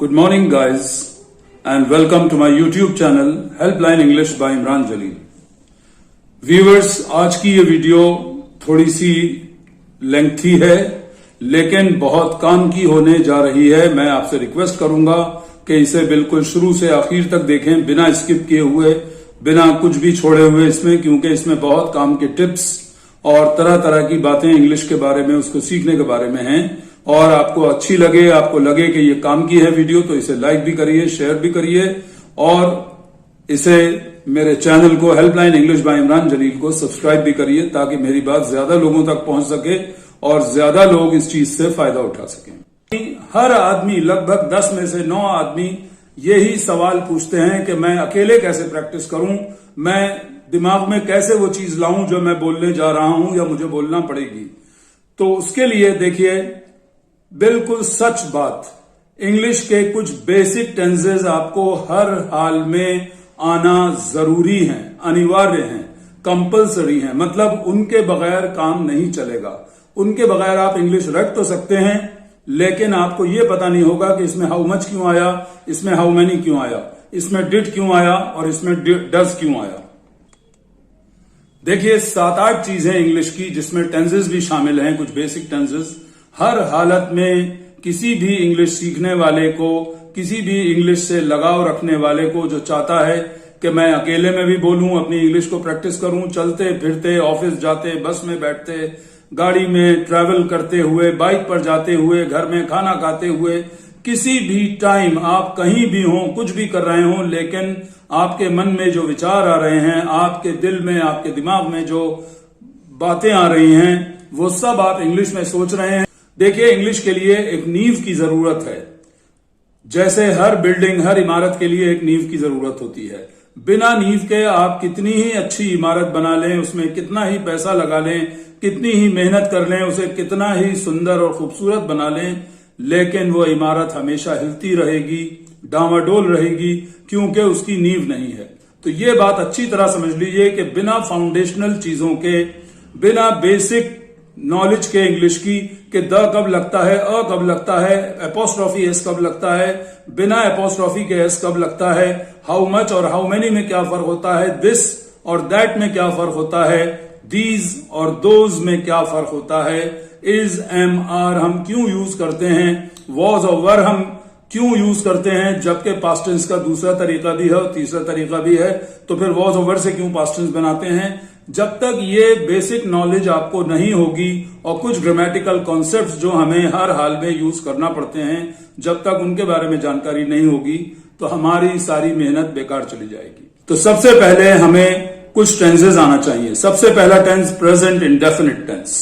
Good morning guys and welcome to my YouTube channel Helpline English by Imran Jalil. Viewers, आज की ये video थोड़ी सी lengthy है लेकिन बहुत काम की होने जा रही है। मैं आपसे रिक्वेस्ट करूंगा कि इसे बिल्कुल शुरू से आखिर तक देखें, बिना स्किप किए हुए, बिना कुछ भी छोड़े हुए इसमें, क्योंकि इसमें बहुत काम के टिप्स और तरह तरह की बातें इंग्लिश के बारे में, उसको सीखने के बारे में हैं। और आपको अच्छी लगे, आपको लगे कि ये काम की है वीडियो, तो इसे लाइक भी करिए, शेयर भी करिए और इसे मेरे चैनल को helpline English by Imran Jalil को सब्सक्राइब भी करिए ताकि मेरी बात ज्यादा लोगों तक पहुंच सके और ज्यादा लोग इस चीज से फायदा उठा सकें। हर आदमी, लगभग 10 में से 9 आदमी यही सवाल पूछते हैं कि मैं अकेले कैसे प्रैक्टिस करूं, मैं दिमाग में कैसे वो चीज लाऊं जो मैं बोलने जा रहा हूं या मुझे बोलना पड़ेगी। तो उसके लिए देखिए, बिल्कुल सच बात, इंग्लिश के कुछ बेसिक टेंसेस आपको हर हाल में आना जरूरी है, अनिवार्य है, कंपलसरी है। मतलब उनके बगैर काम नहीं चलेगा। उनके बगैर आप इंग्लिश रख तो सकते हैं लेकिन आपको यह पता नहीं होगा कि इसमें हाउ मच क्यों आया, इसमें हाउ मेनी क्यों आया, इसमें डिड क्यों आया और इसमें डज क्यों आया। देखिए, 7-8 चीजें इंग्लिश की जिसमें टेंसेस भी शामिल हैं, कुछ बेसिक टेंसेस। हर हालत में किसी भी इंग्लिश सीखने वाले को, किसी भी इंग्लिश से लगाव रखने वाले को जो चाहता है कि मैं अकेले में भी बोलूं, अपनी इंग्लिश को प्रैक्टिस करूं, चलते फिरते, ऑफिस जाते, बस में बैठते, गाड़ी में ट्रैवल करते हुए, बाइक पर जाते हुए, घर में खाना खाते हुए, किसी भी टाइम आप कहीं भी हों, कुछ भी कर रहे हों, लेकिन आपके मन में जो विचार आ रहे हैं, आपके दिल में, आपके दिमाग में जो बातें आ रही हैं, वो सब आप इंग्लिश में सोच रहे हैं। देखिए, इंग्लिश के लिए एक नींव की जरूरत है। जैसे हर बिल्डिंग, हर इमारत के लिए एक नींव की जरूरत होती है। बिना नींव के आप कितनी ही अच्छी इमारत बना लें, उसमें कितना ही पैसा लगा लें, कितनी ही मेहनत कर लें, उसे कितना ही सुंदर और खूबसूरत बना लें, लेकिन वो इमारत हमेशा हिलती रहेगी, डामाडोल रहेगी, क्योंकि उसकी नींव नहीं है। तो ये बात अच्छी तरह समझ लीजिए कि बिना फाउंडेशनल चीजों के, बिना बेसिक नॉलेज के इंग्लिश की, कि द कब लगता है, अ कब लगता है, एपोस्ट्रॉफी एस कब लगता है, बिना एपोस्ट्रॉफी के एस कब लगता है, हाउ मच और हाउ मेनी में क्या फर्क होता है, दिस और दैट में क्या फर्क होता है, दीज और दोज में क्या फर्क होता है, इज, एम, आर हम क्यों यूज करते हैं, वॉज और वर हम क्यों यूज करते हैं, जबकि पास्ट टेंस का दूसरा तरीका भी है और तीसरा तरीका भी है, तो फिर वॉज और वर से क्यों पास्ट टेंस बनाते हैं। जब तक ये बेसिक नॉलेज आपको नहीं होगी और कुछ ग्रामेटिकल कॉन्सेप्ट्स जो हमें हर हाल में यूज करना पड़ते हैं, जब तक उनके बारे में जानकारी नहीं होगी तो हमारी सारी मेहनत बेकार चली जाएगी। तो सबसे पहले हमें कुछ टेंसेस आना चाहिए। सबसे पहला टेंस प्रेजेंट इंडेफिनिट टेंस।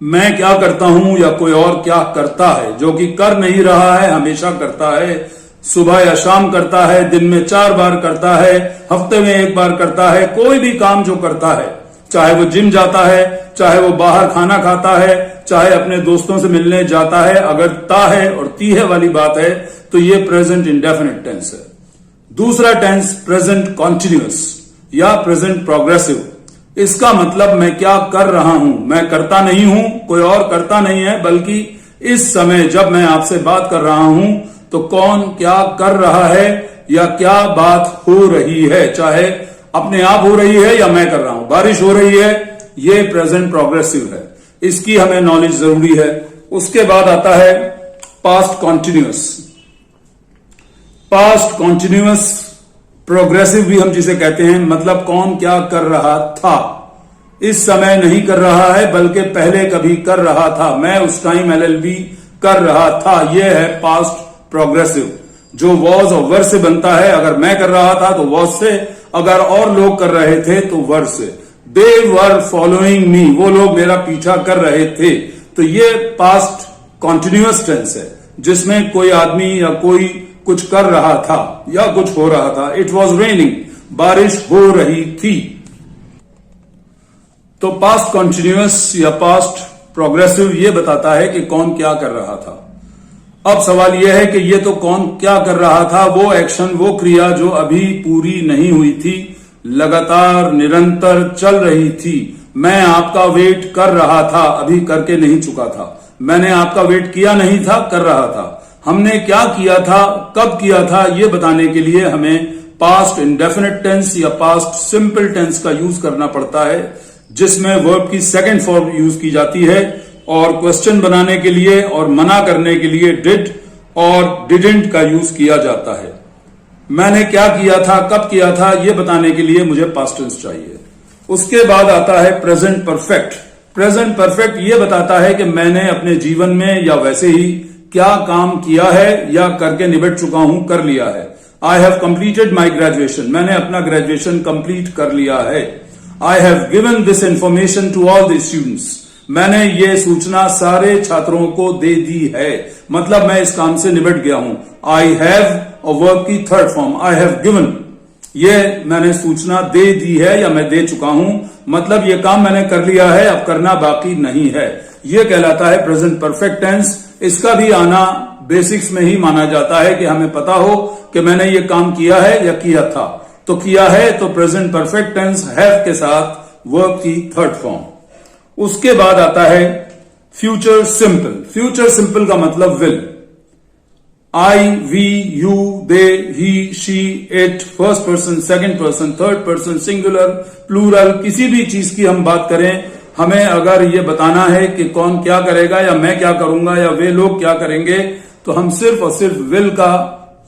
मैं क्या करता हूं या कोई और क्या करता है, जो कि कर नहीं रहा है, हमेशा करता है, सुबह या शाम करता है, दिन में 4 बार करता है, हफ्ते में 1 बार करता है। कोई भी काम जो करता है, चाहे वो जिम जाता है, चाहे वो बाहर खाना खाता है, चाहे अपने दोस्तों से मिलने जाता है, अगर ता है और ती है वाली बात है तो ये प्रेजेंट इंडेफिनिट टेंस है। दूसरा टेंस प्रेजेंट कॉन्टिन्यूअस या प्रेजेंट प्रोग्रेसिव। इसका मतलब मैं क्या कर रहा हूं, मैं करता नहीं हूं, कोई और करता नहीं है, बल्कि इस समय जब मैं आपसे बात कर रहा हूं तो कौन क्या कर रहा है या क्या बात हो रही है, चाहे अपने आप हो रही है या मैं कर रहा हूं, बारिश हो रही है, ये प्रेजेंट प्रोग्रेसिव है। इसकी हमें नॉलेज जरूरी है। उसके बाद आता है past continuous. Past continuous progressive भी हम जिसे कहते हैं, मतलब कौन क्या कर रहा था, इस समय नहीं कर रहा है बल्कि पहले कभी कर रहा था, मैं उस टाइम LLB कर रहा था, यह है पास्ट प्रोग्रेसिव, जो वॉज और वर से बनता है। अगर मैं कर रहा था तो वॉज से, अगर और लोग कर रहे थे तो वर से। दे वर फॉलोइंग मी, वो लोग मेरा पीछा कर रहे थे। तो ये पास्ट कॉन्टिन्यूअस टेंस है जिसमें कोई आदमी या कोई कुछ कर रहा था या कुछ हो रहा था। इट वॉज रेनिंग, बारिश हो रही थी। तो पास्ट कॉन्टिन्यूअस या पास्ट प्रोग्रेसिव ये बताता है कि कौन क्या कर रहा था। अब सवाल यह है कि ये तो कौन क्या कर रहा था, वो एक्शन, वो क्रिया जो अभी पूरी नहीं हुई थी, लगातार निरंतर चल रही थी। मैं आपका वेट कर रहा था, अभी करके नहीं चुका था। मैंने आपका वेट किया नहीं था, कर रहा था। हमने क्या किया था, कब किया था, ये बताने के लिए हमें पास्ट इंडेफिनिट टेंस या पास्ट सिंपल टेंस का यूज करना पड़ता है, जिसमें वर्ब की सेकंड फॉर्म यूज की जाती है, और क्वेश्चन बनाने के लिए और मना करने के लिए डिड और डिडंट का यूज किया जाता है। मैंने क्या किया था, कब किया था, यह बताने के लिए मुझे पास्ट टेंस चाहिए। उसके बाद आता है प्रेजेंट परफेक्ट। प्रेजेंट परफेक्ट यह बताता है कि मैंने अपने जीवन में या वैसे ही क्या काम किया है या करके निबट चुका हूं, कर लिया है। I have completed my graduation, मैंने अपना ग्रेजुएशन कंप्लीट कर लिया है। I have given this information to all the students, मैंने ये सूचना सारे छात्रों को दे दी है, मतलब मैं इस काम से निबट गया हूं। आई हैव और वर्ब की third form I have given, ये मैंने सूचना दे दी है या मैं दे चुका हूं, मतलब ये काम मैंने कर लिया है, अब करना बाकी नहीं है। ये कहलाता है प्रेजेंट परफेक्ट टेंस। इसका भी आना बेसिक्स में ही माना जाता है कि हमें पता हो कि मैंने ये काम किया है या किया था। तो किया है तो प्रेजेंट परफेक्ट टेंस हैव के साथ वर्ब की थर्ड फॉर्म। उसके बाद आता है फ्यूचर सिंपल। फ्यूचर सिंपल का मतलब will. I, we, you, they, he, she, it, first person, second person, third person, singular, plural, किसी भी चीज की हम बात करें, हमें अगर ये बताना है कि कौन क्या करेगा या मैं क्या करूंगा या वे लोग क्या करेंगे, तो हम सिर्फ और सिर्फ विल का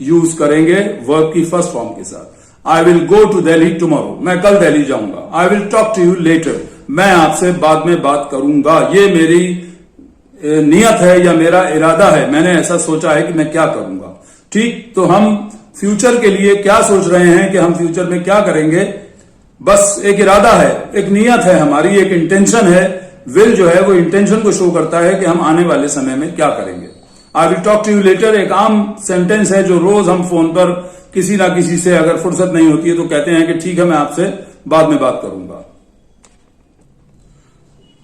यूज करेंगे वर्ब की फर्स्ट फॉर्म के साथ। I will go to Delhi tomorrow, मैं कल दिल्ली जाऊंगा। I will talk to you later, मैं आपसे बाद में बात करूंगा। ये मेरी नियत है या मेरा इरादा है, मैंने ऐसा सोचा है कि मैं क्या करूंगा। ठीक, तो हम फ्यूचर के लिए क्या सोच रहे हैं कि हम फ्यूचर में क्या करेंगे, बस एक इरादा है, एक नियत है हमारी, एक इंटेंशन है। विल जो है वो इंटेंशन को शो करता है कि हम आने वाले समय में क्या करेंगे। I will talk to you later एक आम सेंटेंस है जो रोज हम फोन पर किसी ना किसी से अगर फुर्सत नहीं होती है तो कहते हैं कि ठीक है मैं आपसे बाद में बात करूंगा।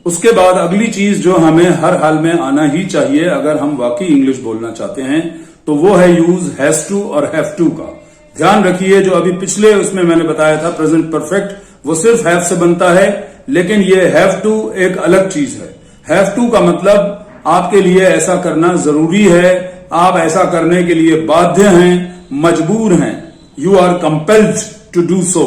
उसके बाद अगली चीज जो हमें हर हाल में आना ही चाहिए अगर हम वाकई इंग्लिश बोलना चाहते हैं, तो वो है यूज हैज टू और हैव टू का। ध्यान रखिए, जो अभी पिछले उसमें मैंने बताया था प्रेजेंट परफेक्ट, वो सिर्फ हैव से बनता है, लेकिन ये हैव टू एक अलग चीज है। हैव टू का मतलब आपके लिए ऐसा करना जरूरी है, आप ऐसा करने के लिए बाध्य हैं, मजबूर हैं। You are compelled to do so.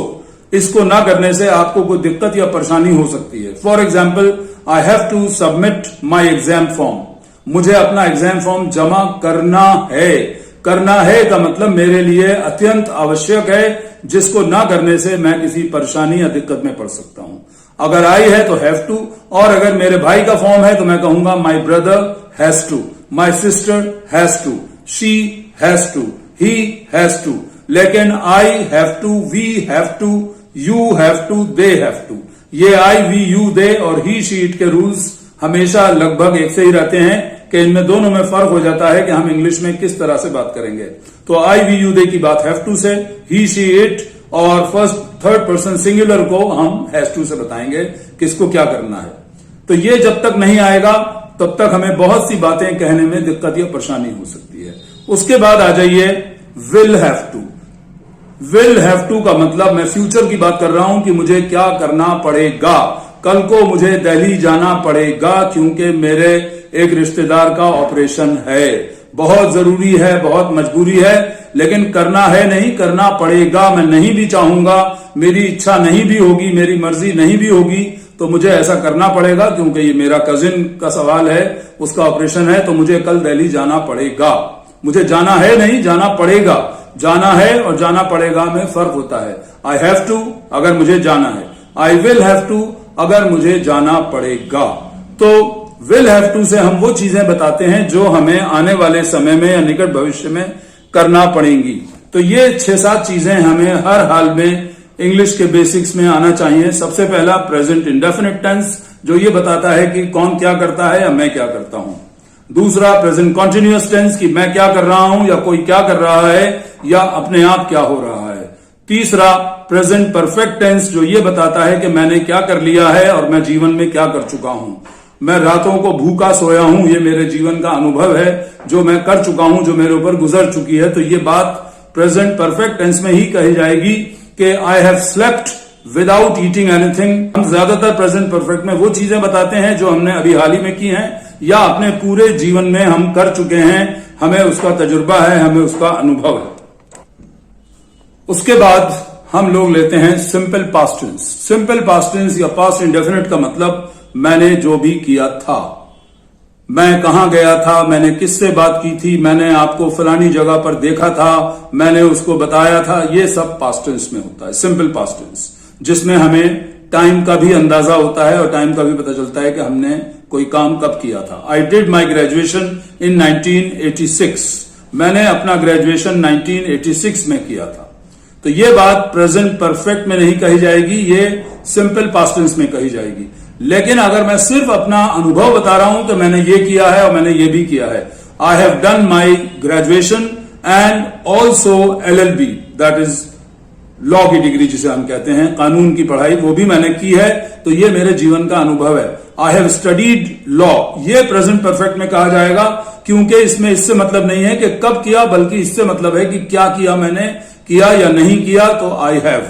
इसको ना करने से आपको कोई दिक्कत या परेशानी हो सकती है। For example, I have to submit my exam form, मुझे अपना एग्जाम फॉर्म जमा करना है। करना है का मतलब मेरे लिए अत्यंत आवश्यक है, जिसको ना करने से मैं किसी परेशानी या दिक्कत में पड़ सकता हूं। अगर आई है तो हैव टू, और अगर मेरे भाई का फॉर्म है तो मैं कहूंगा my brother has to, my sister has to, she has to, he has to. लेकिन I have to, we have to, you have to, they have to, ये आई, वी, यू, दे और he, she, it के rules हमेशा लगभग एक से ही रहते हैं कि इनमें दोनों में फर्क हो जाता है कि हम इंग्लिश में किस तरह से बात करेंगे। तो आई, वी, यू, दे की बात हैव टू से, ही, शी, इट और फर्स्ट थर्ड पर्सन सिंगुलर को हम हैज टू से बताएंगे किसको क्या करना है। तो ये जब तक नहीं आएगा तब तक हमें बहुत सी बातें कहने में दिक्कत या परेशानी हो सकती है। उसके बाद आ जाइए will have to. Will have to का मतलब मैं फ्यूचर की बात कर रहा हूं कि मुझे क्या करना पड़ेगा। कल को मुझे दिल्ली जाना पड़ेगा क्योंकि मेरे एक रिश्तेदार का ऑपरेशन है, बहुत जरूरी है, बहुत मजबूरी है, लेकिन करना है नहीं, करना पड़ेगा। मैं नहीं भी चाहूंगा, मेरी इच्छा नहीं भी होगी, मेरी मर्जी नहीं भी होगी, तो मुझे ऐसा करना पड़ेगा क्योंकि ये मेरा कजिन का सवाल है, उसका ऑपरेशन है, तो मुझे कल दिल्ली जाना पड़ेगा। मुझे जाना है नहीं, जाना पड़ेगा। जाना है और जाना पड़ेगा में फर्क होता है। आई हैव टू अगर मुझे जाना है, आई विल हैव टू अगर मुझे जाना पड़ेगा। तो विल हैव टू से हम वो चीजें बताते हैं जो हमें आने वाले समय में या निकट भविष्य में करना पड़ेंगी। तो ये 6-7 चीजें हमें हर हाल में इंग्लिश के बेसिक्स में आना चाहिए। सबसे पहला प्रेजेंट इंडेफिनिट टेंस, जो ये बताता है कि कौन क्या करता है या मैं क्या करता हूं। दूसरा प्रेजेंट कॉन्टिन्यूअस टेंस कि मैं क्या कर रहा हूं या कोई क्या कर रहा है या अपने आप क्या हो रहा है। तीसरा प्रेजेंट परफेक्ट टेंस, जो ये बताता है कि मैंने क्या कर लिया है और मैं जीवन में क्या कर चुका हूं। मैं रातों को भूखा सोया हूं, ये मेरे जीवन का अनुभव है, जो मैं कर चुका हूं, जो मेरे ऊपर गुजर चुकी है। तो ये बात प्रेजेंट परफेक्ट टेंस में ही कही जाएगी कि I have slept without eating anything. हम ज्यादातर प्रेजेंट परफेक्ट में वो चीजें बताते हैं जो हमने अभी हाल ही में की हैं या अपने पूरे जीवन में हम कर चुके हैं, हमें उसका तजुर्बा है, हमें उसका अनुभव है। उसके बाद हम लोग लेते हैं simple past tense. Simple past tense या पास्ट इंडेफिनिट का मतलब मैंने जो भी किया था, मैं कहां गया था, मैंने किससे बात की थी, मैंने आपको फलानी जगह पर देखा था, मैंने उसको बताया था, ये सब पास्ट टेंस में होता है, सिंपल पास्ट टेंस, जिसमें हमें टाइम का भी अंदाजा होता है और टाइम का भी पता चलता है कि हमने कोई काम कब किया था। I did my graduation in 1986। मैंने अपना ग्रेजुएशन 1986 में किया था। तो ये बात प्रेजेंट परफेक्ट में नहीं कही जाएगी, ये सिंपल पास्ट टेंस में कही जाएगी। लेकिन अगर मैं सिर्फ अपना अनुभव बता रहा हूं तो मैंने ये किया है और मैंने ये भी किया है। I have done my graduation and also LLB, that is law की डिग्री जिसे हम कहते हैं, कानून की पढ़ाई, वो भी मैंने की है। तो ये मेरे जीवन का अनुभव है। आई हैव स्टडीड लॉ, ये प्रेजेंट परफेक्ट में कहा जाएगा, क्योंकि इसमें इससे मतलब नहीं है कि कब किया, बल्कि इससे मतलब है कि क्या किया, मैंने किया या नहीं किया। तो आई हैव,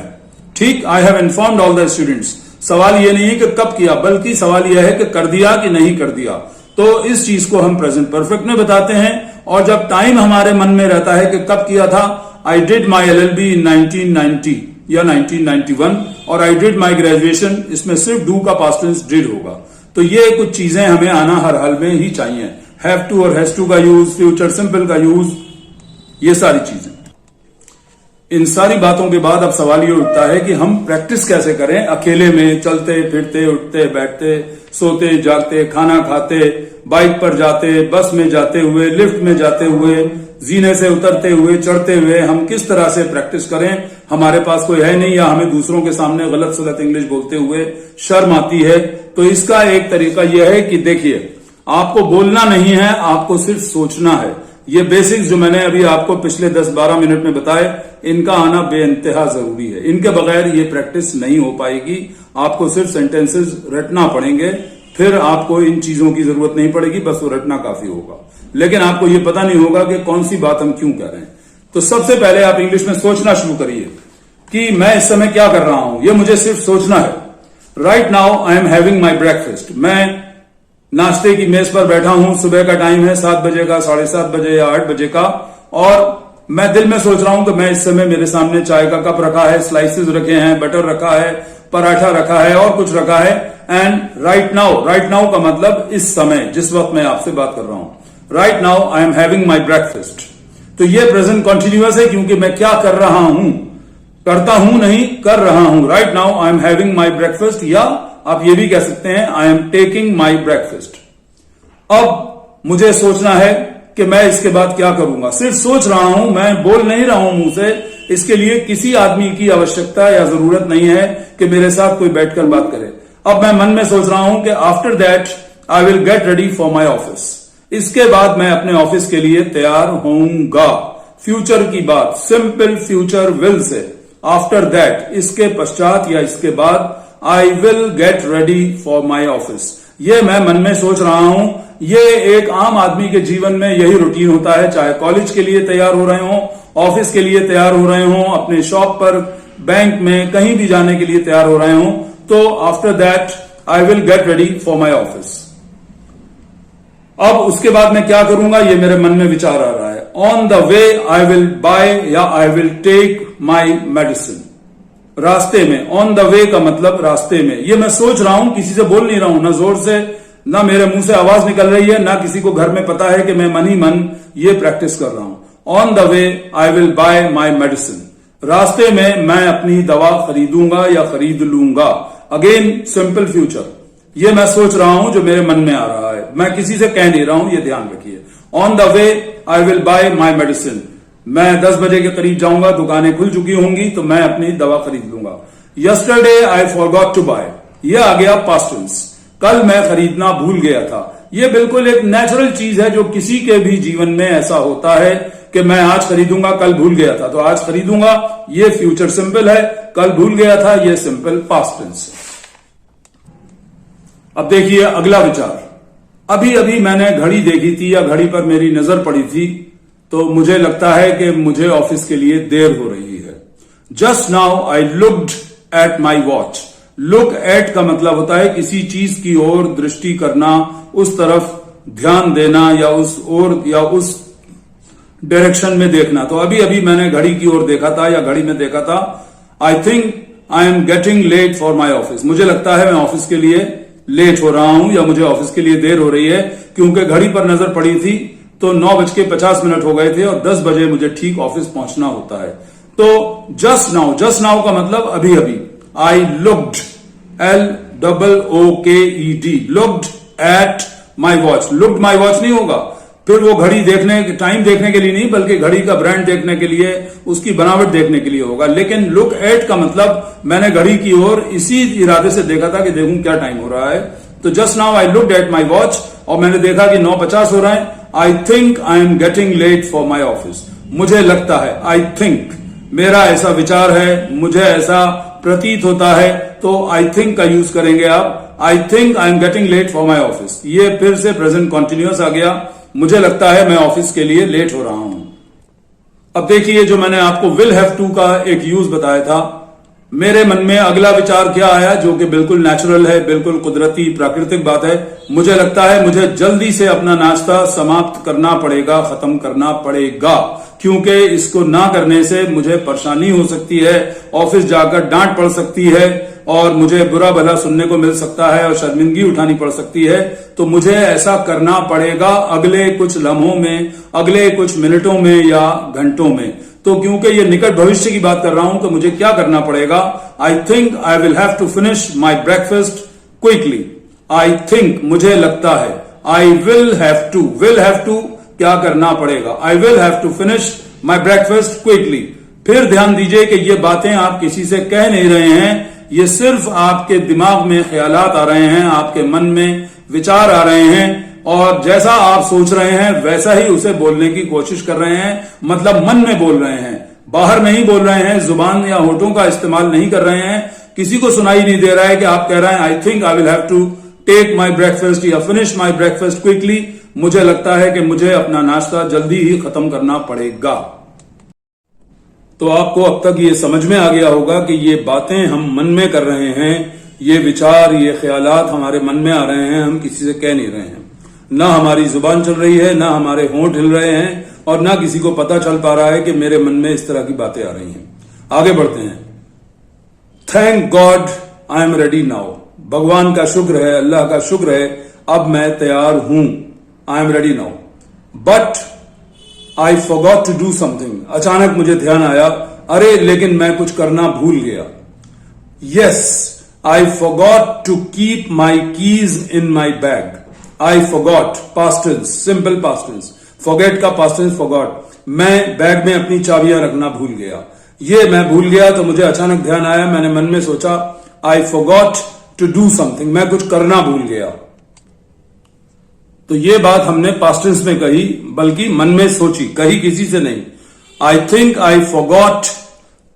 ठीक, I have informed all the students. सवाल ये नहीं है कि कब किया, बल्कि सवाल यह है कि कर दिया कि नहीं कर दिया। तो इस चीज को हम प्रेजेंट परफेक्ट में बताते हैं। और जब टाइम हमारे मन में रहता है कि कब किया था, आई डिड माई LLB इन 1990 या 1991 और आई डिड माई ग्रेजुएशन, इसमें सिर्फ डू का पास्ट टेंस डिड होगा। तो ये कुछ चीजें हमें आना हर हाल में ही चाहिए। हैव टू और हैज टू का यूज, फ्यूचर सिंपल का यूज, ये सारी चीजें। इन सारी बातों के बाद अब सवाल ये उठता है कि हम प्रैक्टिस कैसे करें अकेले में, चलते फिरते, उठते बैठते, सोते जागते, खाना खाते, बाइक पर जाते, बस में जाते हुए, लिफ्ट में जाते हुए, जीने से उतरते हुए, चढ़ते हुए, हम किस तरह से प्रैक्टिस करें। हमारे पास कोई है नहीं, या हमें दूसरों के सामने गलत सलत इंग्लिश बोलते हुए शर्म आती है। तो इसका एक तरीका यह है कि देखिए, आपको बोलना नहीं है, आपको सिर्फ सोचना है। ये बेसिक्स जो मैंने अभी आपको पिछले 10-12 मिनट में बताए, इनका आना बेइंतहा जरूरी है। इनके बगैर ये प्रैक्टिस नहीं हो पाएगी। आपको सिर्फ सेंटेंसेस रटना पड़ेंगे, फिर आपको इन चीजों की जरूरत नहीं पड़ेगी, बस वो रटना काफी होगा। लेकिन आपको ये पता नहीं होगा कि कौन सी बात हम क्यों कह रहे हैं। तो सबसे पहले आप इंग्लिश में सोचना शुरू करिए कि मैं इस समय क्या कर रहा हूं, ये मुझे सिर्फ सोचना है। Right now I am having my breakfast. मैं नाश्ते की मेज पर बैठा हूं, सुबह का टाइम है 7 बजे का, 7:30 बजे या 8 बजे का, और मैं दिल में सोच रहा हूं कि मैं इस समय मेरे सामने चाय का कप रखा है, स्लाइसेस रखे हैं, बटर रखा है, पराठा रखा है और कुछ रखा है। एंड राइट नाउ का मतलब इस समय, जिस वक्त मैं आपसे बात कर रहा हूं। Right now I am having my breakfast. तो ये प्रेजेंट कॉन्टिन्यूअस है, क्योंकि मैं क्या कर रहा हूं, करता हूं नहीं, कर रहा हूं। Right now I am having my breakfast, या आप ये भी कह सकते हैं I am taking my breakfast. अब मुझे सोचना है कि मैं इसके बाद क्या करूंगा। सिर्फ सोच रहा हूं, मैं बोल नहीं रहा हूं मुंह से। इसके लिए किसी आदमी की आवश्यकता या जरूरत नहीं है कि मेरे साथ कोई बैठकर बात करे। अब मैं मन में सोच रहा हूं कि after that I will get ready for my office. इसके बाद मैं अपने ऑफिस के लिए तैयार होऊंगा। फ्यूचर की बात, simple future will say. After that, इसके पश्चात या इसके बाद, I will get ready for my office. ये मैं मन में सोच रहा हूं। ये एक आम आदमी के जीवन में यही रूटीन होता है, चाहे कॉलेज के लिए तैयार हो रहे हो, ऑफिस के लिए तैयार हो रहे हो, अपने शॉप पर, बैंक में, कहीं भी जाने के लिए तैयार हो रहे हो। तो after that I will get ready for my office. अब उसके बाद मैं क्या करूंगा, ये मेरे मन में विचार आ रहा है। On the way I will buy या I will take my medicine. रास्ते में, ऑन द वे का मतलब रास्ते में। ये मैं सोच रहा हूं, किसी से बोल नहीं रहा हूं, ना जोर से, ना मेरे मुंह से आवाज निकल रही है, ना किसी को घर में पता है कि मैं मन ही मन ये प्रैक्टिस कर रहा हूं। On the way I will bye my medicine. रास्ते में मैं अपनी दवा खरीदूंगा या खरीद लूंगा। अगेन सिंपल फ्यूचर, ये मैं सोच रहा हूं जो मेरे मन में आ रहा है, मैं किसी से कह नहीं रहा हूं, ये ध्यान रखिए। On the way I will bye my medicine. मैं 10 बजे के करीब जाऊंगा, दुकानें खुल चुकी होंगी, तो मैं अपनी दवा खरीद लूंगा। Yesterday I forgot to buy, ये आ गया पास्ट टेंस। कल मैं खरीदना भूल गया था। ये बिल्कुल एक नेचुरल चीज है जो किसी के भी जीवन में ऐसा होता है कि मैं आज खरीदूंगा, कल भूल गया था, तो आज खरीदूंगा। ये फ्यूचर सिंपल है, कल भूल गया था, ये सिंपल पास्ट टेंस है। अब देखिए अगला विचार। अभी अभी मैंने घड़ी देखी थी या घड़ी पर मेरी नजर पड़ी थी, तो मुझे लगता है कि मुझे ऑफिस के लिए देर हो रही है। Just now I looked at my watch. Look at का मतलब होता है किसी चीज की ओर दृष्टि करना, उस तरफ ध्यान देना, या उस ओर या उस डायरेक्शन में देखना। तो अभी अभी मैंने घड़ी की ओर देखा था या घड़ी में देखा था, I think I am getting late for my office. मुझे लगता है मैं ऑफिस के लिए लेट हो रहा हूं या मुझे ऑफिस के लिए देर हो रही है, क्योंकि घड़ी पर नजर पड़ी थी तो 9:50 हो गए थे और 10 बजे मुझे ठीक ऑफिस पहुंचना होता है। तो जस्ट नाउ का मतलब अभी अभी। I looked, LOOKED, looked at my watch. Looked my watch नहीं होगा, फिर वो घड़ी देखने, टाइम देखने के लिए नहीं, बल्कि घड़ी का ब्रांड देखने के लिए, उसकी बनावट देखने के लिए होगा। लेकिन लुक एट का मतलब मैंने घड़ी की ओर इसी इरादे से देखा था कि देखूं क्या टाइम हो रहा है। तो just now I looked at my watch और मैंने देखा कि 9:50 हो रहा है। I think I am getting late for my office. मुझे लगता है, आई थिंक, मेरा ऐसा विचार है, मुझे ऐसा प्रतीत होता है, तो आई थिंक का यूज करेंगे आप। I think I am getting late for my office, ये फिर से प्रेजेंट कॉन्टिन्यूअस आ गया। मुझे लगता है मैं ऑफिस के लिए लेट हो रहा हूं। अब देखिए, जो मैंने आपको विल हैव टू का एक यूज बताया था, मेरे मन में अगला विचार क्या आया, जो कि बिल्कुल नेचुरल है, बिल्कुल कुदरती प्राकृतिक बात है। मुझे लगता है मुझे जल्दी से अपना नाश्ता समाप्त करना पड़ेगा, खत्म करना पड़ेगा, क्योंकि इसको ना करने से मुझे परेशानी हो सकती है, ऑफिस जाकर डांट पड़ सकती है और मुझे बुरा भला सुनने को मिल सकता है और शर्मिंदगी उठानी पड़ सकती है। तो मुझे ऐसा करना पड़ेगा अगले कुछ लम्हों में, अगले कुछ मिनटों में या घंटों में। तो क्योंकि ये निकट भविष्य की बात कर रहा हूं, तो मुझे क्या करना पड़ेगा? I think I will have to finish my breakfast quickly. I think, मुझे लगता है, आई विल हैव टू क्या करना पड़ेगा? I will have to finish my breakfast quickly. फिर ध्यान दीजिए कि ये बातें आप किसी से कह नहीं रहे हैं, ये सिर्फ आपके दिमाग में ख्यालात आ रहे हैं, आपके मन में विचार आ रहे हैं, और जैसा आप सोच रहे हैं वैसा ही उसे बोलने की कोशिश कर रहे हैं। मतलब मन में बोल रहे हैं, बाहर नहीं बोल रहे हैं, जुबान या होठों का इस्तेमाल नहीं कर रहे हैं। किसी को सुनाई नहीं दे रहा है कि आप कह रहे हैं I think I will have to take my breakfast या फिनिश माई ब्रेकफास्ट क्विकली। मुझे लगता है कि मुझे अपना नाश्ता जल्दी ही खत्म करना पड़ेगा। तो आपको अब तक ये समझ में आ गया होगा कि ये बातें हम मन में कर रहे हैं, ये विचार, ये ख्यालात हमारे मन में आ रहे हैं, हम किसी से कह नहीं रहे हैं। ना हमारी जुबान चल रही है, ना हमारे होंठ हिल रहे हैं, और ना किसी को पता चल पा रहा है कि मेरे मन में इस तरह की बातें आ रही हैं। आगे बढ़ते हैं। Thank God I am ready now. भगवान का शुक्र है, अल्लाह का शुक्र है, अब मैं तैयार हूं। I am ready now. But I forgot to do something. अचानक मुझे ध्यान आया, अरे लेकिन मैं कुछ करना भूल गया। Yes, I forgot to keep my keys in my bag. I forgot, past tense, simple past tense. Forget का पास्ट टेंस फॉरगॉट। मैं बैग में अपनी चाबियां रखना भूल गया। ये मैं भूल गया तो मुझे अचानक ध्यान आया, मैंने मन में सोचा I forgot to do something, मैं कुछ करना भूल गया। तो ये बात हमने पास्ट टेंस में कही, बल्कि मन में सोची, कही किसी से नहीं। I think I forgot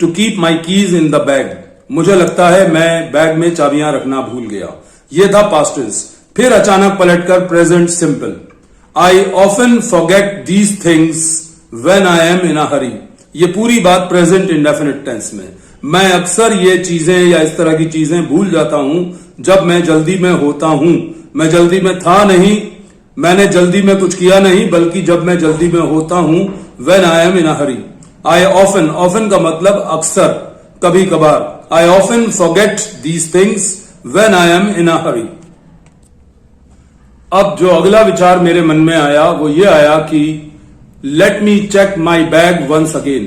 to keep my keys in the bag. मुझे लगता है मैं बैग में चाबियां रखना भूल गया। ये था पास्ट टेंस। फिर अचानक पलटकर present simple. I often forget these things when I am in a hurry. ये पूरी बात प्रेजेंट इंडेफिनिट टेंस में। मैं अक्सर ये चीजें या इस तरह की चीजें भूल जाता हूं जब मैं जल्दी में होता हूं। मैं जल्दी में था नहीं, मैंने जल्दी में कुछ किया नहीं, बल्कि जब मैं जल्दी में होता हूं, when I am in a hurry. I often, often का मतलब अक्सर, कभी कभार। I often forget these things when I am in a hurry. अब जो अगला विचार मेरे मन में आया वो ये आया कि let me check my bag once again.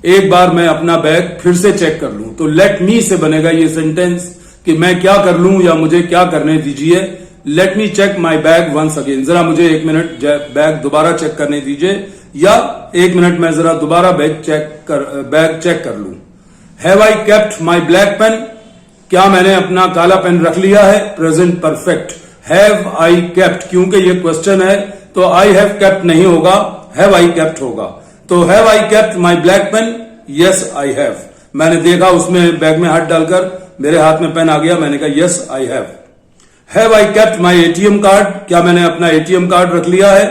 एक बार मैं अपना बैग फिर से चेक कर लूं। तो लेट मी से बनेगा ये सेंटेंस कि मैं क्या कर लूं या मुझे क्या करने दीजिए। Let me check my bag once again. जरा मुझे 1 मिनट बैग दोबारा चेक करने दीजिए, या 1 मिनट में जरा दोबारा बैग चेक कर लूं। Have I kept my black pen. क्या मैंने अपना काला पेन रख लिया है? Present perfect. Have I kept, क्योंकि ये क्वेश्चन है तो आई हैव केप्ट नहीं होगा, हैव आई केप्ट होगा। तो have I kept my black pen? Yes I have. मैंने देखा उसमें बैग में हाथ डालकर मेरे हाथ में पेन आ गया, मैंने कहा yes I have. Have I kept my ATM card. क्या मैंने अपना एटीएम कार्ड रख लिया है?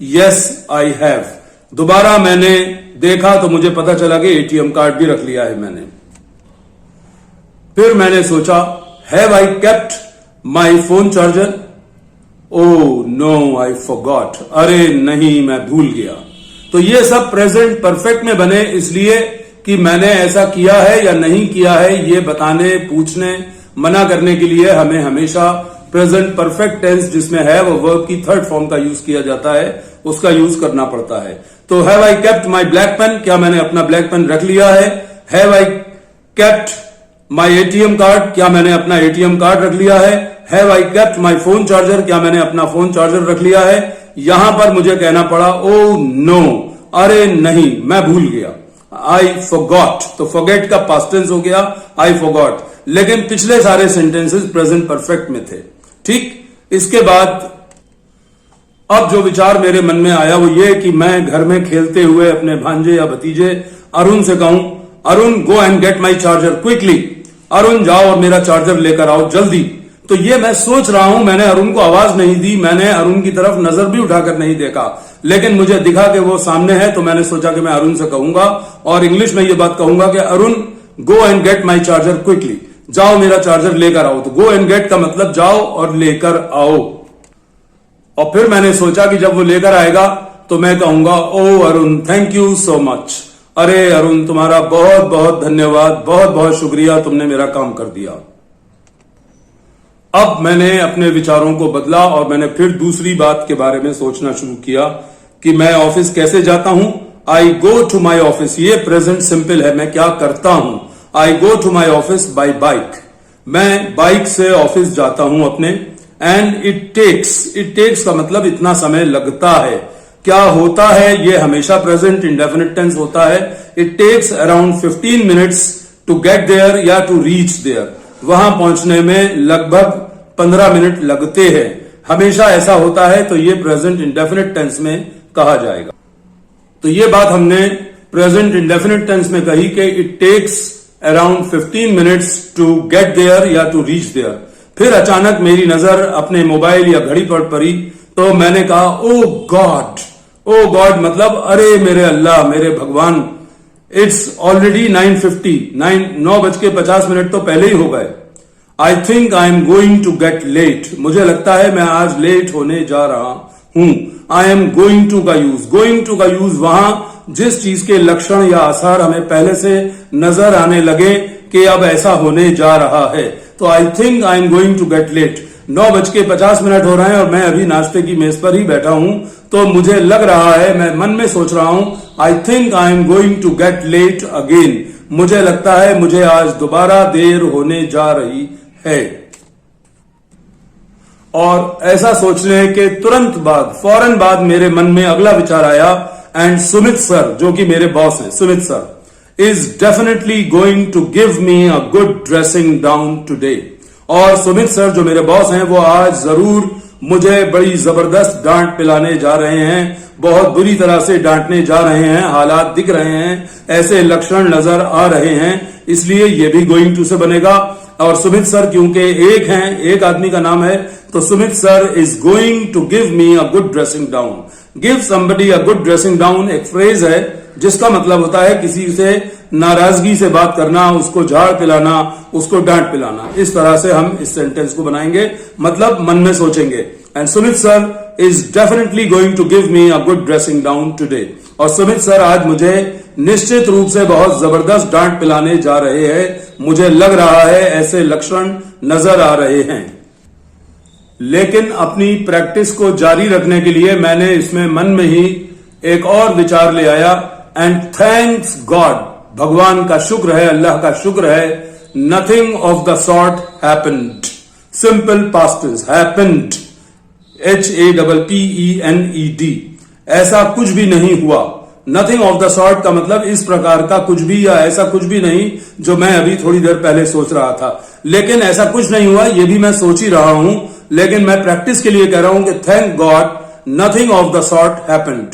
Yes I have. दोबारा मैंने देखा तो मुझे पता चला कि एटीएम कार्ड भी रख लिया है मैंने। फिर मैंने सोचा have I kept my phone charger? Oh no I forgot. अरे नहीं, मैं भूल गया। तो ये सब प्रेजेंट परफेक्ट में बने इसलिए कि मैंने ऐसा किया है या नहीं किया है, ये बताने, पूछने, मना करने के लिए हमें हमेशा प्रेजेंट परफेक्ट टेंस जिसमें है वो वर्ब की थर्ड फॉर्म का यूज किया जाता है, उसका यूज करना पड़ता है। तो have I kept my black pen, क्या मैंने अपना ब्लैक पेन रख लिया है। Have I kept my ATM card, क्या मैंने अपना एटीएम कार्ड रख लिया है। Have I kept my phone charger, क्या मैंने अपना फोन चार्जर रख लिया है। यहां पर मुझे कहना पड़ा ओ नो, अरे नहीं मैं भूल गया, आई फॉरगॉट, तो फॉरगेट का पास्ट टेंस हो गया आई फॉरगॉट, लेकिन पिछले सारे सेंटेंसेस प्रेजेंट परफेक्ट में थे। ठीक, इसके बाद अब जो विचार मेरे मन में आया वो ये कि मैं घर में खेलते हुए अपने भांजे या भतीजे अरुण से कहूं, Arun go and get my charger quickly, Arun जाओ और मेरा चार्जर लेकर आओ जल्दी। तो ये मैं सोच रहा हूं, मैंने अरुण को आवाज नहीं दी, मैंने अरुण की तरफ नजर भी उठाकर नहीं देखा, लेकिन मुझे दिखा कि वो सामने है, तो मैंने सोचा कि मैं अरुण से कहूंगा और इंग्लिश में ये बात कहूंगा कि Arun go and get my charger quickly, जाओ मेरा चार्जर लेकर आओ। तो गो एंड गेट का मतलब जाओ और लेकर आओ। और फिर मैंने सोचा कि जब वो लेकर आएगा तो मैं कहूंगा oh Arun thank you so much, अरे अरुण तुम्हारा बहुत बहुत धन्यवाद, बहुत बहुत शुक्रिया, तुमने मेरा काम कर दिया। अब मैंने अपने विचारों को बदला और मैंने फिर दूसरी बात के बारे में सोचना शुरू किया कि मैं ऑफिस कैसे जाता हूं। I go to my office, ये प्रेजेंट सिंपल है, मैं क्या करता हूं। I go to my office by bike, मैं बाइक से ऑफिस जाता हूं अपने। एंड इट टेक्स का मतलब इतना समय लगता है। क्या होता है, ये हमेशा प्रेजेंट इंडेफिनिट टेंस होता है। It takes around 15 minutes to get there या टू रीच देयर, वहां पहुंचने में लगभग 15 मिनट लगते हैं, हमेशा ऐसा होता है, तो ये प्रेजेंट इंडेफिनिट टेंस में कहा जाएगा। तो ये बात हमने प्रेजेंट इंडेफिनिट टेंस में कही कि it takes around 15 minutes to get there या टू रीच देयर। फिर अचानक मेरी नजर अपने मोबाइल या घड़ी पर पड़ी, तो मैंने कहा ओ गॉड मतलब अरे मेरे अल्लाह, मेरे भगवान, इट्स ऑलरेडी 9:50, 9:50 तो पहले ही हो गए। I think I am going to get late, मुझे लगता है मैं आज लेट होने जा रहा हूं। आई एम गोइंग टू का यूज वहां जिस चीज के लक्षण या आसार हमें पहले से नजर आने लगे कि अब ऐसा होने जा रहा है। तो I think I am going to get late, 9:50 हो रहे हैं और मैं अभी नाश्ते की मेज पर ही बैठा हूं, तो मुझे लग रहा है, मैं मन में सोच रहा हूं I think I am going to get late again, मुझे लगता है मुझे आज दोबारा देर होने जा रही है। और ऐसा सोचने के तुरंत बाद, फौरन बाद मेरे मन में अगला विचार आया, एंड सुमित सर जो कि मेरे बॉस हैं, Sumit sir is definitely going to give me a good dressing down today, और सुमित सर जो मेरे बॉस हैं वो आज जरूर मुझे बड़ी जबरदस्त डांट पिलाने जा रहे हैं, बहुत बुरी तरह से डांटने जा रहे हैं, हालात दिख रहे हैं, ऐसे लक्षण नजर आ रहे हैं, इसलिए ये भी गोइंग टू से बनेगा। और सुमित सर क्योंकि एक हैं, एक आदमी का नाम है, तो Sumit sir is going to give me a good dressing down. Give somebody a good dressing down एक फ्रेज है जिसका मतलब होता है किसी से नाराजगी से बात करना, उसको झाड़ पिलाना, उसको डांट पिलाना। इस तरह से हम इस सेंटेंस को बनाएंगे, मतलब मन में सोचेंगे। And Sumit sir is definitely going to give me a good dressing down today, और सुमित सर आज मुझे निश्चित रूप से बहुत जबरदस्त डांट पिलाने जा रहे हैं, मुझे लग रहा है, ऐसे लक्षण नजर आ रहे हैं। लेकिन अपनी प्रैक्टिस को जारी रखने के लिए मैंने इसमें मन में ही एक और विचार ले आया, एंड थैंक्स गॉड, भगवान का शुक्र है, अल्लाह का शुक्र है, nothing of the sort happened, simple past tense, happened, HAPPENED, ऐसा कुछ भी नहीं हुआ। नथिंग ऑफ द सॉर्ट का मतलब इस प्रकार का कुछ भी या ऐसा कुछ भी नहीं जो मैं अभी थोड़ी देर पहले सोच रहा था, लेकिन ऐसा कुछ नहीं हुआ, ये भी मैं सोच ही रहा हूं, लेकिन मैं प्रैक्टिस के लिए कह रहा हूं कि thank God nothing of the sort happened.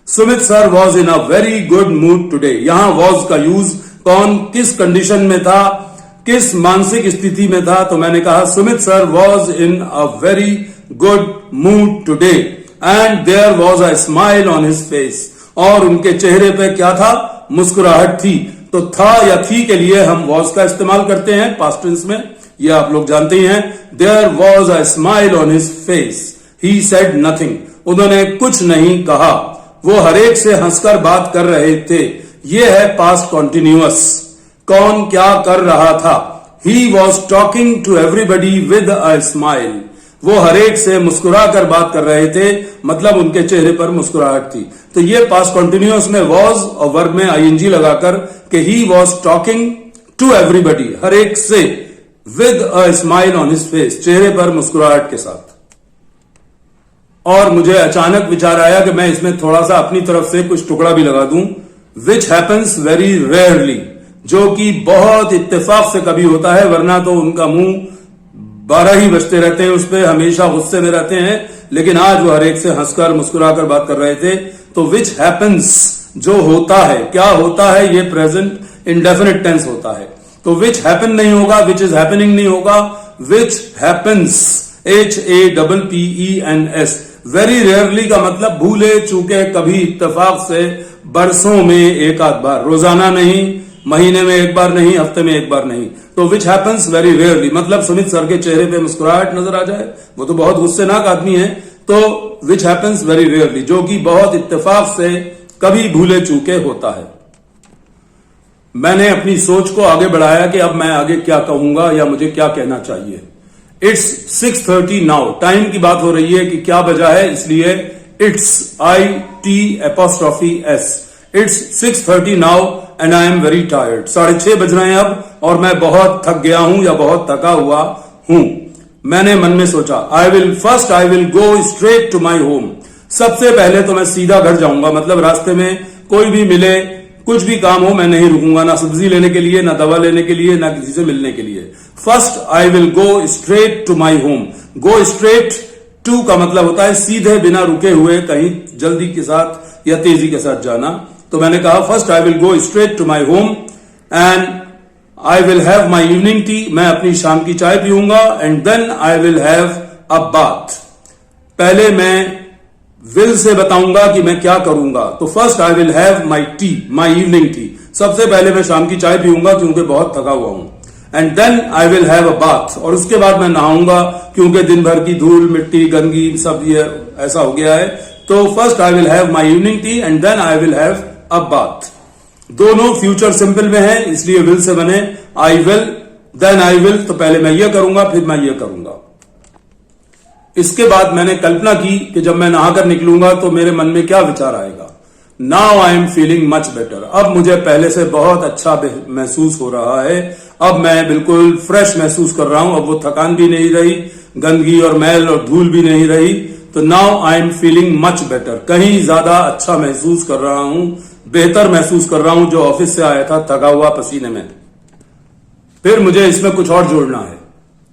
Sumit sir was in a very good mood today, यहां वॉज का यूज कौन किस कंडीशन में था, किस मानसिक स्थिति में था, तो मैंने कहा Sumit sir was in a very good mood today and there was a smile on his face, और उनके चेहरे पे क्या था, मुस्कुराहट थी। तो था या थी के लिए हम वॉज का इस्तेमाल करते हैं पास्ट टेंस में, ये आप लोग जानते ही हैं। There was a smile on his face, he said nothing, उन्होंने कुछ नहीं कहा। वो हर एक से हंसकर बात कर रहे थे। ये है पास्ट कॉन्टिन्यूअस। कौन क्या कर रहा था? He was talking to everybody with a smile. वो हर एक से मुस्कुरा कर बात कर रहे थे, मतलब उनके चेहरे पर मुस्कुराहट थी। तो ये पास्ट कॉन्टिन्यूअस में वॉज और वर्ब में आईएनजी लगाकर कि he was talking to everybody, हर एक से, with a smile on his face, चेहरे पर मुस्कुराहट के साथ। और मुझे अचानक विचार आया कि मैं इसमें थोड़ा सा अपनी तरफ से कुछ टुकड़ा भी लगा दूं, विच हैपन्स वेरी रेयरली, जो कि बहुत इत्तेफाक से कभी होता है, वरना तो उनका मुंह 12 ही बजते रहते हैं, उस पर हमेशा गुस्से में रहते हैं। लेकिन आज वो हर एक से हंसकर मुस्कुराकर बात कर रहे थे। तो विच हैपन्स, जो होता है, क्या होता है, ये प्रेजेंट इंडेफिनिट टेंस होता है। तो विच हैपन नहीं होगा, विच इज हैपनिंग नहीं होगा, which happens, HAPPENS। Very rarely का मतलब भूले चूके, कभी, इत्तेफाक से, बरसों में एक आध बार, रोजाना नहीं, महीने में एक बार नहीं, हफ्ते में एक बार नहीं। तो विच हैपन्स वेरी रेयरली मतलब सुमित सर के चेहरे पे मुस्कुराहट नजर आ जाए, वो तो बहुत गुस्सेनाक आदमी है। तो विच हैपन्स वेरी रेयरली, जो कि बहुत इत्तेफाक से, कभी भूले चूके होता है। मैंने अपनी सोच को आगे बढ़ाया कि अब मैं आगे क्या कहूंगा या मुझे क्या कहना चाहिए। इट्स 6:30 नाउ, टाइम की बात हो रही है कि क्या बजा है, इसलिए it's IT'S। It's 6:30 now and I am very tired. 6:30 बज रहे हैं अब और मैं बहुत थक गया हूं या बहुत थका हुआ हूं। मैंने मन में सोचा, I will go straight to my home. सबसे पहले तो मैं सीधा घर जाऊंगा, मतलब रास्ते में कोई भी मिले, कुछ भी काम हो, मैं नहीं रुकूंगा, ना सब्जी लेने के लिए, ना दवा लेने के लिए, ना किसी से मिलने के लिए। First I will go straight to my home. Go straight to का मतलब होता है सीधे, बिना रुके हुए कहीं जल्दी के साथ या तेजी के साथ जाना। तो मैंने कहा first I will go straight to my home and I will have my evening tea. मैं अपनी शाम की चाय पीऊंगा। And then I will have a bath. पहले मैं विल से बताऊंगा कि मैं क्या करूंगा। तो first I will have my T, my evening T. सबसे पहले मैं शाम की चाय पीऊंगा क्योंकि बहुत थका हुआ हूं। And then I will have a bath, और उसके बाद मैं नहाऊंगा क्योंकि दिन भर की धूल मिट्टी गंदगी सब ये ऐसा हो गया है। तो first I will have my evening tea and then I will have a bath. दोनों फ्यूचर सिंपल में है, इसलिए विल से बने I will, then I will. तो पहले मैं ये करूंगा, फिर मैं ये करूंगा। इसके बाद मैंने कल्पना की कि जब मैं नहाकर निकलूंगा तो मेरे मन में क्या विचार आएगा। Now I am feeling much better. अब मुझे पहले से बहुत अच्छा महसूस हो रहा है। अब मैं बिल्कुल फ्रेश महसूस कर रहा हूं। अब वो थकान भी नहीं रही, गंदगी और मैल और धूल भी नहीं रही। तो now I am feeling much better, कहीं ज्यादा अच्छा महसूस कर रहा हूं, बेहतर महसूस कर रहा हूं जो ऑफिस से आया था थका हुआ पसीने में। फिर मुझे इसमें कुछ और जोड़ना है।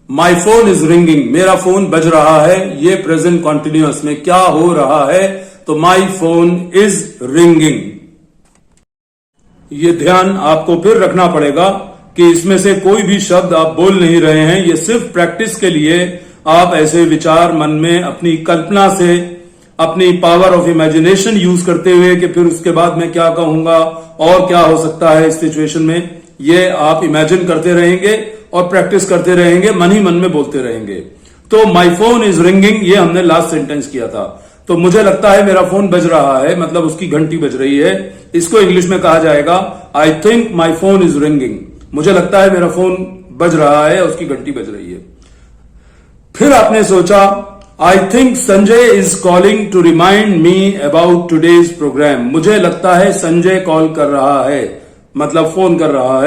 माई फोन इज रिंगिंग, मेरा फोन बज रहा है। ये प्रेजेंट कॉन्टिन्यूअस में क्या हो रहा है, तो माई फोन इज रिंगिंग। ये ध्यान आपको फिर रखना पड़ेगा कि इसमें से कोई भी शब्द आप बोल नहीं रहे हैं। ये सिर्फ प्रैक्टिस के लिए आप ऐसे विचार मन में अपनी कल्पना से, अपनी पावर ऑफ इमेजिनेशन यूज करते हुए कि फिर उसके बाद मैं क्या कहूंगा और क्या हो सकता है इस सिचुएशन में, ये आप इमेजिन करते रहेंगे और प्रैक्टिस करते रहेंगे, मन ही मन में बोलते रहेंगे। तो माई फोन इज रिंगिंग, ये हमने लास्ट सेंटेंस किया था। तो मुझे लगता है मेरा फोन बज रहा है, मतलब उसकी घंटी बज रही है। इसको इंग्लिश में कहा जाएगा I think my phone is ringing. मुझे लगता है मेरा फोन बज रहा है, उसकी घंटी बज रही है। फिर आपने सोचा I think Sanjay is calling to remind me about today's program. मुझे लगता है संजय कॉल कर रहा है, मतलब फोन कर रहा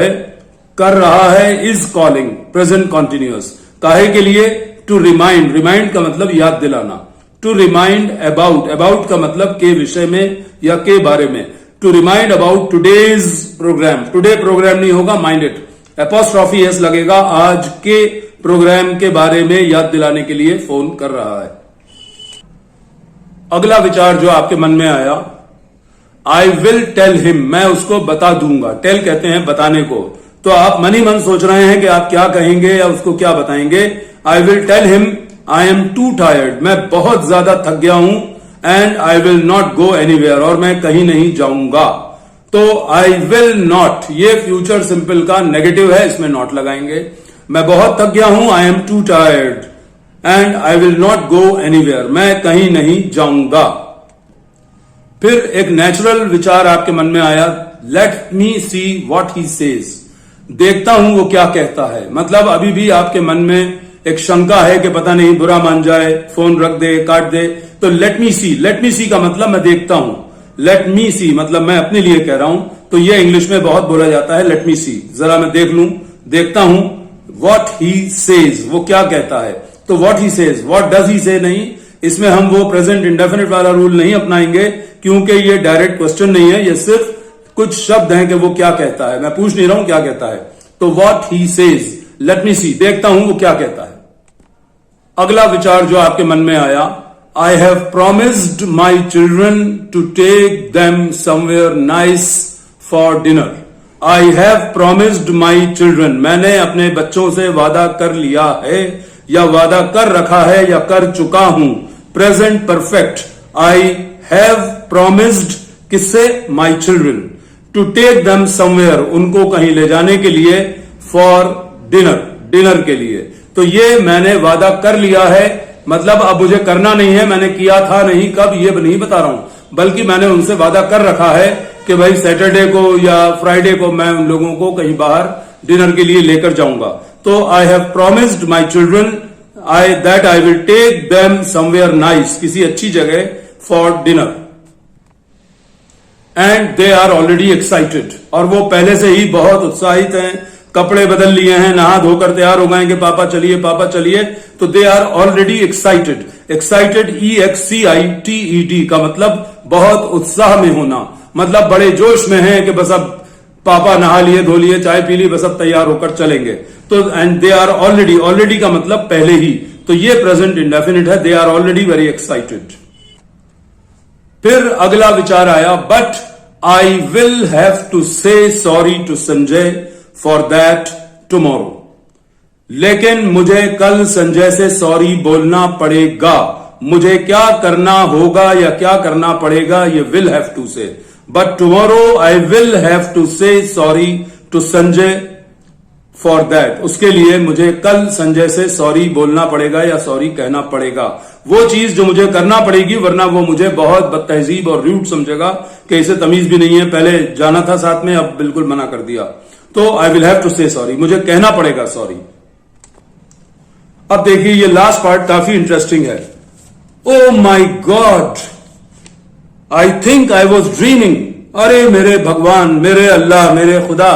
है, इज कॉलिंग, प्रेजेंट कॉन्टिन्यूअस। काहे के लिए? टू रिमाइंड, रिमाइंड का मतलब याद दिलाना। टू रिमाइंड अबाउट, अबाउट का मतलब के विषय में या के बारे में। To remind about today's program. Today program नहीं होगा, माइंडेड, एपोस्ट्रॉफी एस लगेगा। आज के प्रोग्राम के बारे में याद दिलाने के लिए फोन कर रहा है। अगला विचार जो आपके मन में आया, आई विल टेल हिम, मैं उसको बता दूंगा। टेल कहते हैं बताने को। तो आप मन ही मन सोच रहे हैं कि आप क्या कहेंगे या उसको क्या बताएंगे। I will tell him I am too tired, मैं बहुत ज्यादा थक गया हूं। And I will not go anywhere, और मैं कहीं नहीं जाऊंगा। तो आई विल नॉट, ये फ्यूचर सिंपल का नेगेटिव है, इसमें नॉट लगाएंगे। मैं बहुत थक गया हूं, I am too tired and I will not go anywhere, मैं कहीं नहीं जाऊंगा। फिर एक नेचुरल विचार आपके मन में आया, late me see what he says, देखता हूं वो क्या कहता है। मतलब अभी भी आपके मन में एक शंका है कि पता नहीं बुरा मान जाए, फोन रख दे, काट दे, तो लेट मी सी का मतलब मैं देखता हूं। लेट मी सी मतलब मैं अपने लिए कह रहा हूं, तो ये इंग्लिश में बहुत बोला जाता है, लेट मी सी, जरा मैं देख लूं, देखता हूं व्हाट ही सेज, वो क्या कहता है। तो what he says, what does he से नहीं, इसमें हम वो प्रेजेंट इंडेफिनिट वाला रूल नहीं अपनाएंगे, क्योंकि ये डायरेक्ट क्वेश्चन नहीं है, ये सिर्फ कुछ शब्द हैं कि वो क्या कहता है, मैं पूछ नहीं रहा हूं क्या कहता है। तो what he says, let me see, देखता हूं वो क्या कहता है। अगला विचार जो आपके मन में आया, I have promised my children to take them somewhere nice for dinner. I have promised my children, मैंने अपने बच्चों से वादा कर लिया है, या वादा कर रखा है, या कर चुका हूं। Present perfect, I have promised किससे, my children, to take them somewhere, उनको कहीं ले जाने के लिए, फॉर डिनर, डिनर के लिए। तो ये मैंने वादा कर लिया है, मतलब अब मुझे करना नहीं है, मैंने किया था नहीं, कब ये नहीं बता रहा हूं, बल्कि मैंने उनसे वादा कर रखा है कि भाई सैटरडे को या फ्राइडे को मैं उन लोगों को कहीं बाहर डिनर के लिए लेकर जाऊंगा। तो I have promised my children that I will take them somewhere nice, किसी अच्छी जगह, for dinner, and they are already excited, और वो पहले से ही बहुत उत्साहित हैं, कपड़े बदल लिए हैं, नहा धोकर तैयार हो गए कि पापा चलिए, पापा चलिए। तो they are already excited, excited EXCITED का मतलब बहुत उत्साह में होना, मतलब बड़े जोश में हैं कि बस अब पापा नहा लिए, धो लिए, चाय पी ली, बस अब तैयार होकर चलेंगे। तो and they are already, already का मतलब पहले ही, तो ये प्रेजेंट इंडेफिनिट है, they are already very excited. फिर अगला विचार आया, but I will have to say sorry to Sanjay for that tomorrow, लेकिन मुझे कल संजय से सॉरी बोलना पड़ेगा। मुझे क्या करना होगा या क्या करना पड़ेगा, ये will have to say, but tomorrow I will have to say sorry to Sanjay for that, उसके लिए मुझे कल संजय से सॉरी बोलना पड़ेगा या सॉरी कहना पड़ेगा। वो चीज जो मुझे करना पड़ेगी, वरना वो मुझे बहुत बदतहजीब और रूड समझेगा कि इसे तमीज भी नहीं है, पहले जाना था साथ में, अब बिल्कुल मना कर दिया। तो I will have to say sorry, मुझे कहना पड़ेगा सॉरी। अब देखिए ये लास्ट पार्ट काफी इंटरेस्टिंग है। Oh my God, I think I was dreaming, अरे मेरे भगवान, मेरे अल्लाह, मेरे खुदा,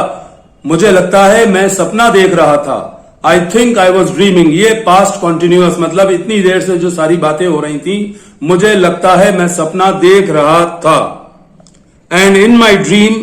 मुझे लगता है मैं सपना देख रहा था। I think I was dreaming, ये पास्ट कॉन्टिन्यूअस, मतलब इतनी देर से जो सारी बातें हो रही थी, मुझे लगता है मैं सपना देख रहा था। And in my dream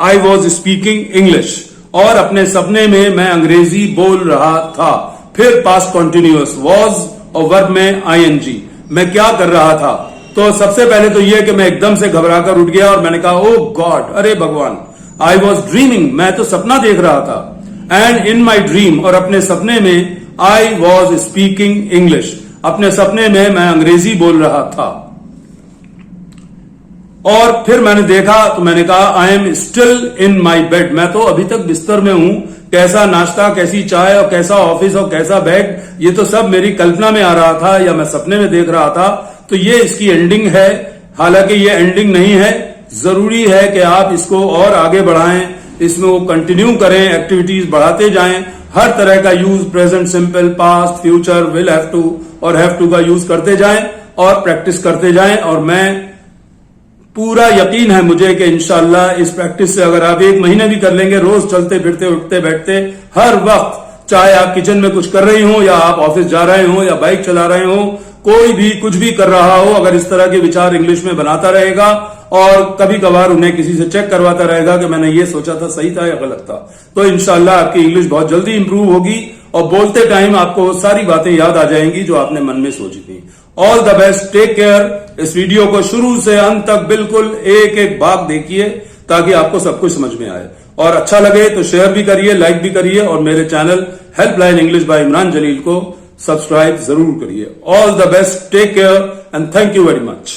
I was speaking English, और अपने सपने में मैं अंग्रेजी बोल रहा था। फिर पास्ट कॉन्टिन्यूअस, वॉज और वर्ब में ING, मैं क्या कर रहा था। तो सबसे पहले तो यह कि मैं एकदम से घबराकर उठ गया और मैंने कहा ओ गॉड, अरे भगवान, आई वॉज ड्रीमिंग, मैं तो सपना देख रहा था। एंड इन माई ड्रीम, और अपने सपने में, आई वॉज स्पीकिंग इंग्लिश, अपने सपने में मैं अंग्रेजी बोल रहा था। और फिर मैंने देखा तो मैंने कहा I am still in my bed, मैं तो अभी तक बिस्तर में हूं। कैसा नाश्ता, कैसी चाय और कैसा ऑफिस और कैसा बैग, ये तो सब मेरी कल्पना में आ रहा था या मैं सपने में देख रहा था। तो ये इसकी एंडिंग है, हालांकि ये एंडिंग नहीं है, जरूरी है कि आप इसको और आगे बढ़ाएं, इसमें वो कंटिन्यू करें, एक्टिविटीज बढ़ाते जाएं, हर तरह का use, present simple, past, future, will have to और हैव टू का यूज करते जाएं और प्रैक्टिस करते जाएं। और मैं पूरा यकीन है मुझे कि इंशाल्लाह इस प्रैक्टिस से अगर आप 1 महीने भी कर लेंगे, रोज चलते फिरते, उठते बैठते, हर वक्त, चाहे आप किचन में कुछ कर रही हो या आप ऑफिस जा रहे हो या बाइक चला रहे हो, कोई भी कुछ भी कर रहा हो, अगर इस तरह के विचार इंग्लिश में बनाता रहेगा और कभी कभार उन्हें किसी से चेक करवाता रहेगा कि मैंने ये सोचा था सही था या गलत था, तो इंशाल्लाह आपकी इंग्लिश बहुत जल्दी इंप्रूव होगी और बोलते टाइम आपको सारी बातें याद आ जाएंगी जो आपने मन में सोची थी। All the best, take care. इस वीडियो को शुरू से अंत तक बिल्कुल एक एक भाग देखिए ताकि आपको सब कुछ समझ में आए, और अच्छा लगे तो शेयर भी करिए, लाइक भी करिए, और मेरे channel helpline English by Imran Jalil को सब्सक्राइब जरूर करिए। All the best, take care and thank you very much.